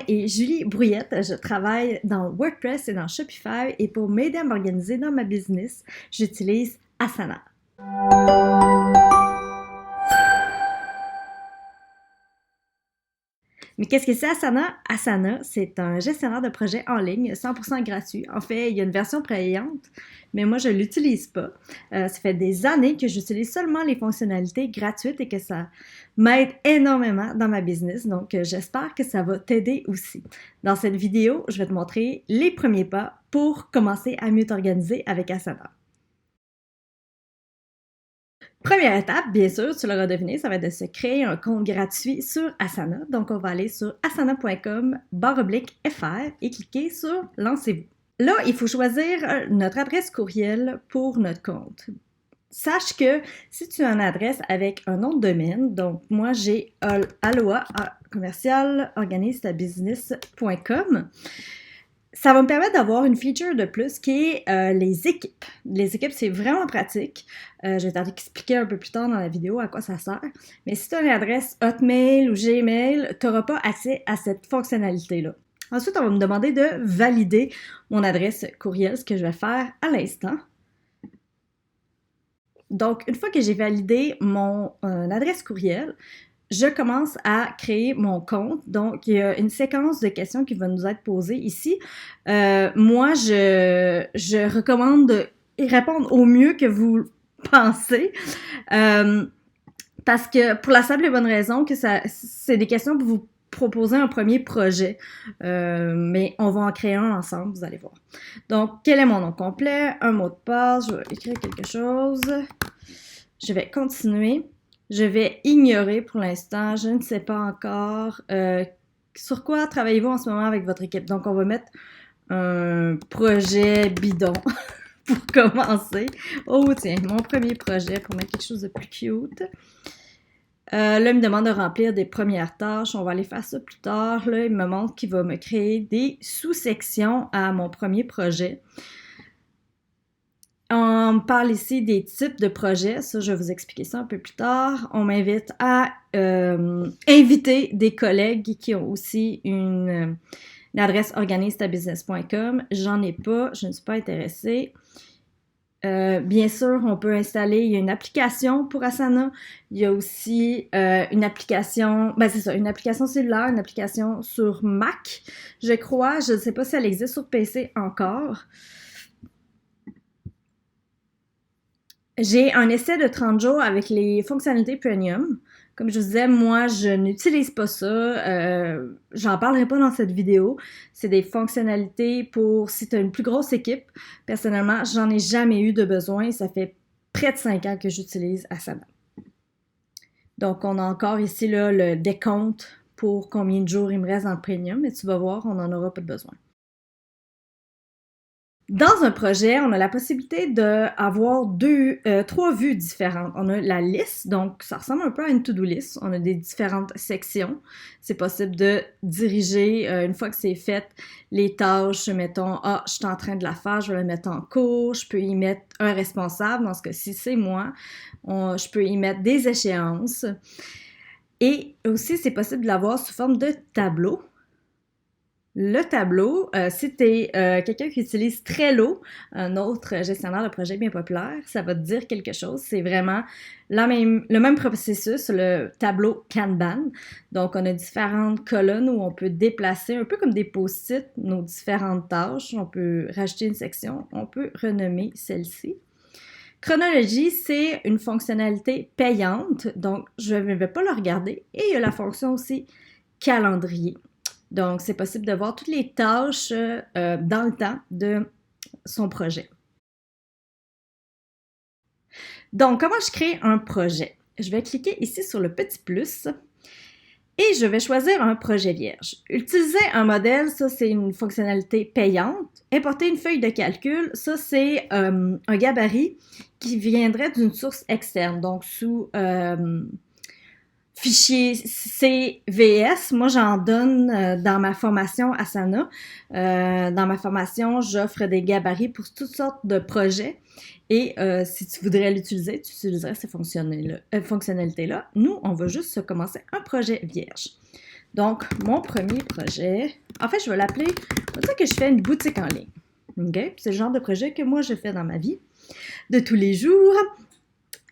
est Julie Brouillette. Je travaille dans WordPress et dans Shopify et pour m'aider à m'organiser dans ma business, j'utilise Asana. Mais qu'est-ce que c'est Asana? Asana, c'est un gestionnaire de projet en ligne 100% gratuit. En fait, il y a une version payante, mais moi, je ne l'utilise pas. Ça fait des années que j'utilise seulement les fonctionnalités gratuites et que ça m'aide énormément dans ma business. Donc, j'espère que ça va t'aider aussi. Dans cette vidéo, je vais te montrer les premiers pas pour commencer à mieux t'organiser avec Asana. Première étape, bien sûr, tu l'auras deviné, ça va être de se créer un compte gratuit sur Asana. Donc, on va aller sur asana.com/fr et cliquer sur Lancez-vous. Là, il faut choisir notre adresse courriel pour notre compte. Sache que si tu as une adresse avec un nom de domaine, donc moi j'ai aloha@organise-ta-business.com, ça va me permettre d'avoir une feature de plus qui est les équipes. Les équipes, c'est vraiment pratique. Je vais t'expliquer un peu plus tard dans la vidéo à quoi ça sert. Mais si tu as une adresse Hotmail ou Gmail, tu n'auras pas accès à cette fonctionnalité-là. Ensuite, on va me demander de valider mon adresse courriel, ce que je vais faire à l'instant. Donc, une fois que j'ai validé mon adresse courriel, je commence à créer mon compte. Donc, il y a une séquence de questions qui va nous être posée ici. Moi, je recommande de répondre au mieux que vous pensez. Parce que pour la simple et bonne raison que c'est des questions pour vous proposer un premier projet. Mais on va en créer un ensemble, vous allez voir. Donc, quel est mon nom complet? Un mot de passe. Je vais écrire quelque chose. Je vais continuer. Je vais ignorer pour l'instant, je ne sais pas encore sur quoi travaillez-vous en ce moment avec votre équipe. Donc, on va mettre un projet bidon pour commencer. Oh tiens, mon premier projet pour mettre quelque chose de plus cute. Là, il me demande de remplir des premières tâches. On va aller faire ça plus tard. Là, il me montre qu'il va me créer des sous-sections à mon premier projet. On me parle ici des types de projets, ça je vais vous expliquer ça un peu plus tard. On m'invite à inviter des collègues qui ont aussi une adresse organise-ta-business.com. J'en ai pas, je ne suis pas intéressée. Bien sûr, on peut installer, il y a une application pour Asana, il y a aussi une application, une application cellulaire, une application sur Mac, je crois, je ne sais pas si elle existe sur PC encore. J'ai un essai de 30 jours avec les fonctionnalités premium. Comme je vous disais, moi, je n'utilise pas ça. J'en parlerai pas dans cette vidéo. C'est des fonctionnalités pour si tu as une plus grosse équipe. Personnellement, j'en ai jamais eu de besoin. Ça fait près de 5 ans que j'utilise Asana. Donc, on a encore ici là, le décompte pour combien de jours il me reste dans le premium. Mais tu vas voir, on n'en aura pas de besoin. Dans un projet, on a la possibilité d'avoir trois vues différentes. On a la liste, donc ça ressemble un peu à une to-do list. On a des différentes sections. C'est possible de diriger, une fois que c'est fait, les tâches. Mettons, je suis en train de la faire, je vais la mettre en cours. Je peux y mettre un responsable. Dans ce cas-ci, c'est moi. Je peux y mettre des échéances. Et aussi, c'est possible de l'avoir sous forme de tableau. Le tableau, si tu es quelqu'un qui utilise Trello, un autre gestionnaire de projet bien populaire, ça va te dire quelque chose. C'est vraiment le même processus, le tableau Kanban. Donc, on a différentes colonnes où on peut déplacer, un peu comme des post-it, nos différentes tâches. On peut rajouter une section, on peut renommer celle-ci. Chronologie, c'est une fonctionnalité payante, donc je ne vais pas la regarder. Et il y a la fonction aussi calendrier. Donc, c'est possible de voir toutes les tâches dans le temps de son projet. Donc, comment je crée un projet? Je vais cliquer ici sur le petit plus et je vais choisir un projet vierge. Utiliser un modèle, ça c'est une fonctionnalité payante. Importer une feuille de calcul, ça c'est un gabarit qui viendrait d'une source externe, donc sous fichier CVS, moi j'en donne dans ma formation Asana. Dans ma formation, j'offre des gabarits pour toutes sortes de projets. Et si tu voudrais l'utiliser, tu utiliserais ces fonctionnalités-là. Nous, on va juste commencer un projet vierge. Donc, mon premier projet, en fait, je vais l'appeler, on va dire que je fais une boutique en ligne. OK? C'est le genre de projet que moi, je fais dans ma vie de tous les jours.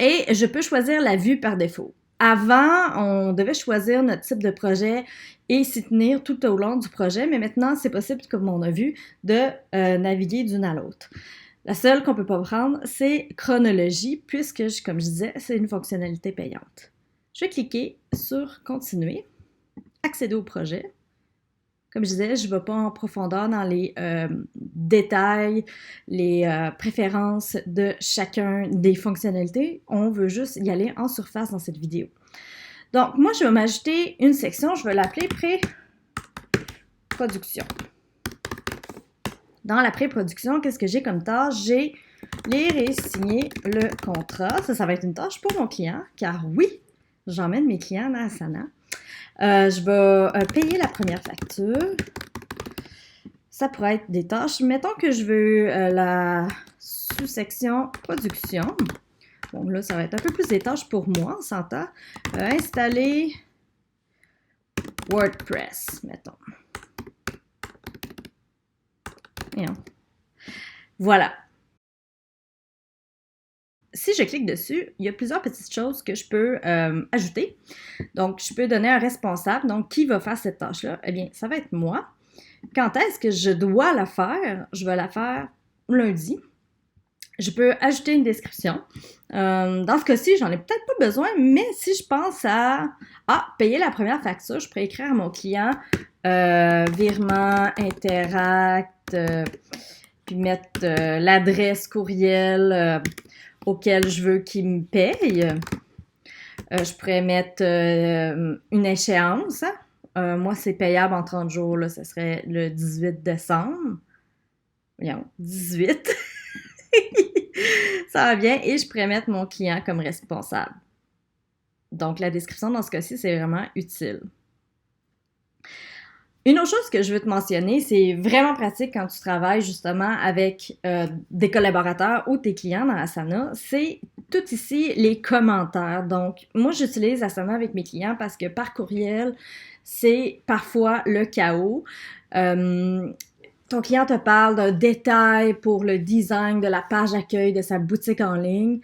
Et je peux choisir la vue par défaut. Avant, on devait choisir notre type de projet et s'y tenir tout au long du projet, mais maintenant, c'est possible, comme on a vu, de naviguer d'une à l'autre. La seule qu'on ne peut pas prendre, c'est chronologie, puisque, comme je disais, c'est une fonctionnalité payante. Je vais cliquer sur « Continuer », accéder au projet. Comme je disais, je ne vais pas en profondeur dans les détails, les préférences de chacun des fonctionnalités. On veut juste y aller en surface dans cette vidéo. Donc, moi, je vais m'ajouter une section, je vais l'appeler pré-production. Dans la pré-production, qu'est-ce que j'ai comme tâche? J'ai lire et signer le contrat. Ça va être une tâche pour mon client, car oui, j'emmène mes clients dans Asana. Je vais payer la première facture. Ça pourrait être des tâches. Mettons que je veux la sous-section production. Bon, là, ça va être un peu plus des tâches pour moi, on s'entend. Installer WordPress, mettons. Voilà. Si je clique dessus, il y a plusieurs petites choses que je peux ajouter. Donc, je peux donner un responsable. Donc, qui va faire cette tâche-là? Eh bien, ça va être moi. Quand est-ce que je dois la faire? Je vais la faire lundi. Je peux ajouter une description. Dans ce cas-ci, j'en ai peut-être pas besoin, mais si je pense à payer la première facture, je pourrais écrire à mon client virement, Interact, puis mettre l'adresse courriel auquel je veux qu'il me paye. Je pourrais mettre une échéance. Moi, c'est payable en 30 jours. Là, ce serait le 18 décembre. Voyons, 18. Ça va bien. Et je pourrais mettre mon client comme responsable. Donc, la description dans ce cas-ci, c'est vraiment utile. Une autre chose que je veux te mentionner, c'est vraiment pratique quand tu travailles justement avec des collaborateurs ou tes clients dans Asana, c'est tout ici les commentaires. Donc, moi, j'utilise Asana avec mes clients parce que par courriel, c'est parfois le chaos. Ton client te parle d'un détail pour le design de la page accueil de sa boutique en ligne.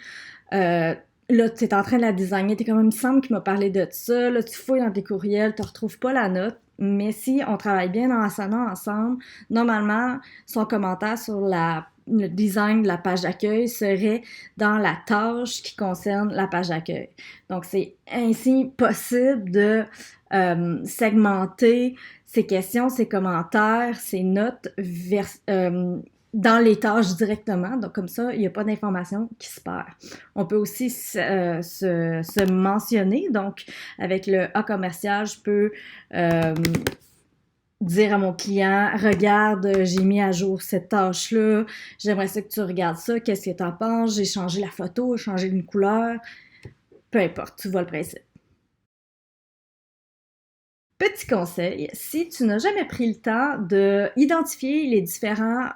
Là, tu es en train de la designer, tu es comme, il me semble qu'il m'a parlé de ça. Là, tu fouilles dans tes courriels, tu ne retrouves pas la note. Mais si on travaille bien dans Asana ensemble, normalement, son commentaire sur le design de la page d'accueil serait dans la tâche qui concerne la page d'accueil. Donc, c'est ainsi possible de segmenter ses questions, ses commentaires, ses notes dans les tâches directement. Donc, comme ça, il n'y a pas d'information qui se perd. On peut aussi se mentionner. Donc, avec le A commercial, je peux dire à mon client, regarde, j'ai mis à jour cette tâche-là, j'aimerais ça que tu regardes ça, qu'est-ce que tu en penses, j'ai changé la photo, j'ai changé une couleur, peu importe, tu vois le principe. Petit conseil, si tu n'as jamais pris le temps d'identifier les différents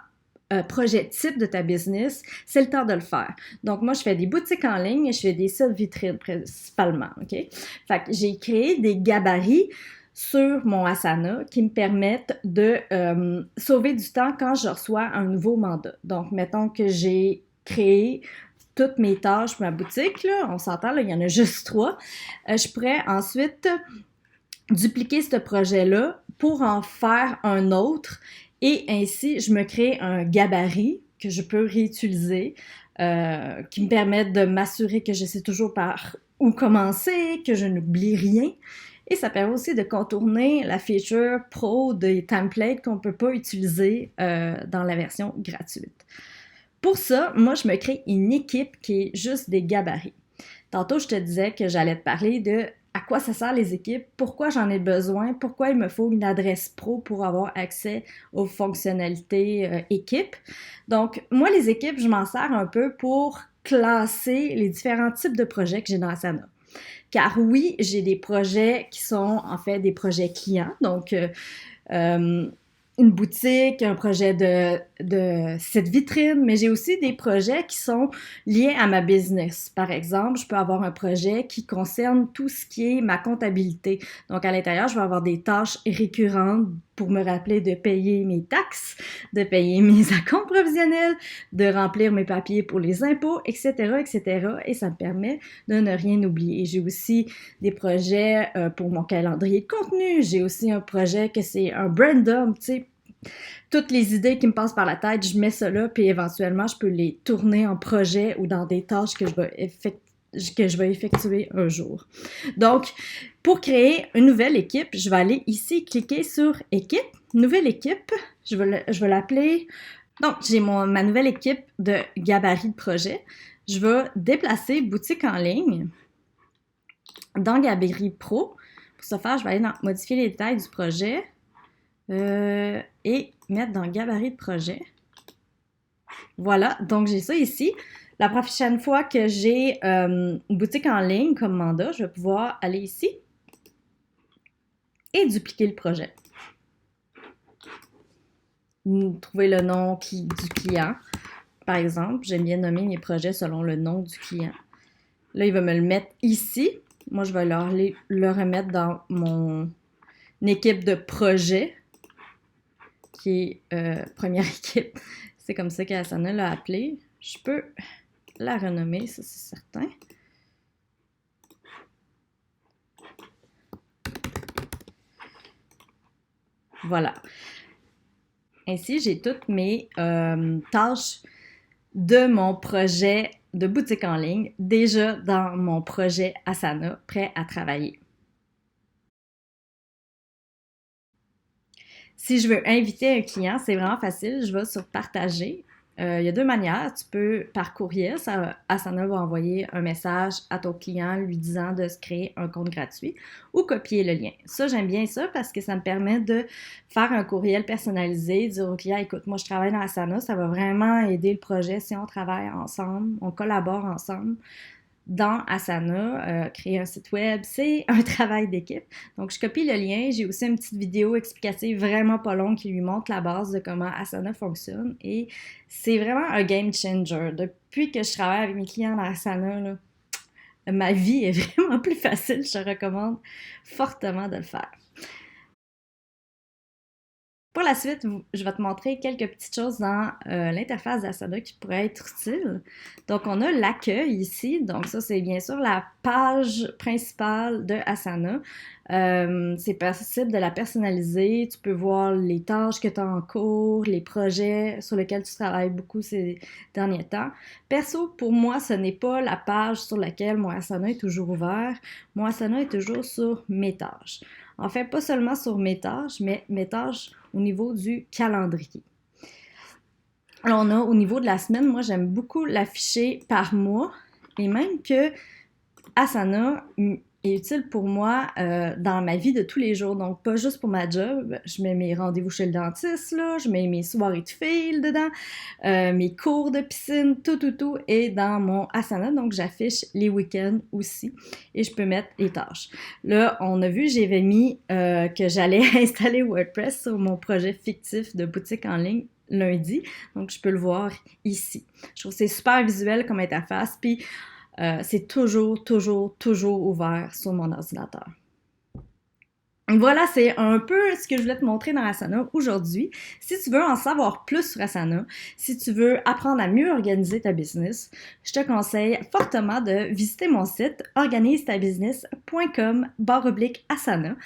projet type de ta business, c'est le temps de le faire. Donc, moi, je fais des boutiques en ligne et je fais des sites vitrines principalement, OK? Fait que j'ai créé des gabarits sur mon Asana qui me permettent de sauver du temps quand je reçois un nouveau mandat. Donc, mettons que j'ai créé toutes mes tâches pour ma boutique, là, on s'entend, là, il y en a juste 3. Je pourrais ensuite dupliquer ce projet-là pour en faire un autre et ainsi, je me crée un gabarit que je peux réutiliser, qui me permet de m'assurer que je sais toujours par où commencer, que je n'oublie rien. Et ça permet aussi de contourner la feature pro des templates qu'on ne peut pas utiliser dans la version gratuite. Pour ça, moi, je me crée une équipe qui est juste des gabarits. Tantôt, je te disais que j'allais te parler de à quoi ça sert les équipes, pourquoi j'en ai besoin, pourquoi il me faut une adresse pro pour avoir accès aux fonctionnalités équipes. Donc, moi, les équipes, je m'en sers un peu pour classer les différents types de projets que j'ai dans Asana. Car oui, j'ai des projets qui sont en fait des projets clients. Donc, une boutique, un projet de site vitrine, mais j'ai aussi des projets qui sont liés à ma business. Par exemple, je peux avoir un projet qui concerne tout ce qui est ma comptabilité. Donc, à l'intérieur, je vais avoir des tâches récurrentes pour me rappeler de payer mes taxes, de payer mes acomptes provisionnels, de remplir mes papiers pour les impôts, etc., etc. Et ça me permet de ne rien oublier. J'ai aussi des projets pour mon calendrier de contenu. J'ai aussi un projet que c'est un brand dump, tu sais, toutes les idées qui me passent par la tête, je mets ça là, puis éventuellement, je peux les tourner en projet ou dans des tâches que je vais effectuer un jour. Donc, pour créer une nouvelle équipe, je vais aller ici, cliquer sur équipe, nouvelle équipe, je vais l'appeler. Donc, j'ai ma nouvelle équipe de gabarit de projet. Je vais déplacer boutique en ligne dans Gabarit Pro. Pour ce faire, je vais aller dans modifier les détails du projet. Et mettre dans gabarit de projet. Voilà, donc j'ai ça ici. La prochaine fois que j'ai une boutique en ligne comme mandat, je vais pouvoir aller ici et dupliquer le projet. Trouver le nom du client. Par exemple, j'aime bien nommer mes projets selon le nom du client. Là, il va me le mettre ici. Moi, je vais le remettre dans mon équipe de projet, qui est première équipe. C'est comme ça qu'Asana l'a appelé. Je peux la renommer, ça c'est certain. Voilà. Ainsi, j'ai toutes mes tâches de mon projet de boutique en ligne déjà dans mon projet Asana, prêt à travailler. Si je veux inviter un client, c'est vraiment facile. Je vais sur partager. Il y a deux manières. Tu peux par courriel, Asana va envoyer un message à ton client lui disant de se créer un compte gratuit ou copier le lien. Ça, j'aime bien ça parce que ça me permet de faire un courriel personnalisé, dire au client, écoute, moi je travaille dans Asana, ça va vraiment aider le projet si on travaille ensemble, on collabore ensemble. Dans Asana, créer un site web, c'est un travail d'équipe. Donc, je copie le lien. J'ai aussi une petite vidéo explicative vraiment pas longue qui lui montre la base de comment Asana fonctionne. Et c'est vraiment un game changer. Depuis que je travaille avec mes clients dans Asana, là, ma vie est vraiment plus facile. Je te recommande fortement de le faire. Pour la suite, je vais te montrer quelques petites choses dans l'interface d'Asana qui pourraient être utiles. Donc, on a l'accueil ici. Donc, ça, c'est bien sûr la page principale de Asana. C'est possible de la personnaliser. Tu peux voir les tâches que tu as en cours, les projets sur lesquels tu travailles beaucoup ces derniers temps. Perso, pour moi, ce n'est pas la page sur laquelle mon Asana est toujours ouvert. Mon Asana est toujours sur mes tâches. En fait, pas seulement sur mes tâches, mais mes tâches au niveau du calendrier. Alors, on a au niveau de la semaine, moi, j'aime beaucoup l'afficher par mois et même que Asana est utile pour moi dans ma vie de tous les jours. Donc, pas juste pour ma job. Je mets mes rendez-vous chez le dentiste, là, je mets mes soirées de fil dedans, mes cours de piscine, tout est dans mon Asana. Donc, j'affiche les week-ends aussi et je peux mettre les tâches. Là, on a vu, j'avais mis que j'allais installer WordPress sur mon projet fictif de boutique en ligne lundi. Donc, je peux le voir ici. Je trouve que c'est super visuel comme interface. Puis, c'est toujours ouvert sur mon ordinateur. Voilà, c'est un peu ce que je voulais te montrer dans Asana aujourd'hui. Si tu veux en savoir plus sur Asana, si tu veux apprendre à mieux organiser ta business, je te conseille fortement de visiter mon site organise-ta-business.com/Asana.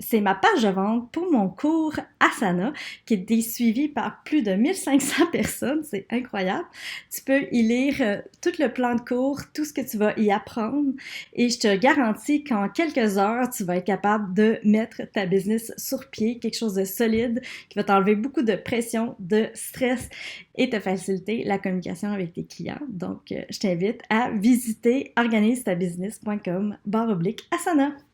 C'est ma page de vente pour mon cours Asana qui est suivi par plus de 1500 personnes. C'est incroyable. Tu peux y lire tout le plan de cours, tout ce que tu vas y apprendre et je te garantis qu'en quelques heures, tu vas être capable de mettre ta business sur pied, quelque chose de solide qui va t'enlever beaucoup de pression, de stress et te faciliter la communication avec tes clients. Donc, je t'invite à visiter organise-ta-business.com/Asana.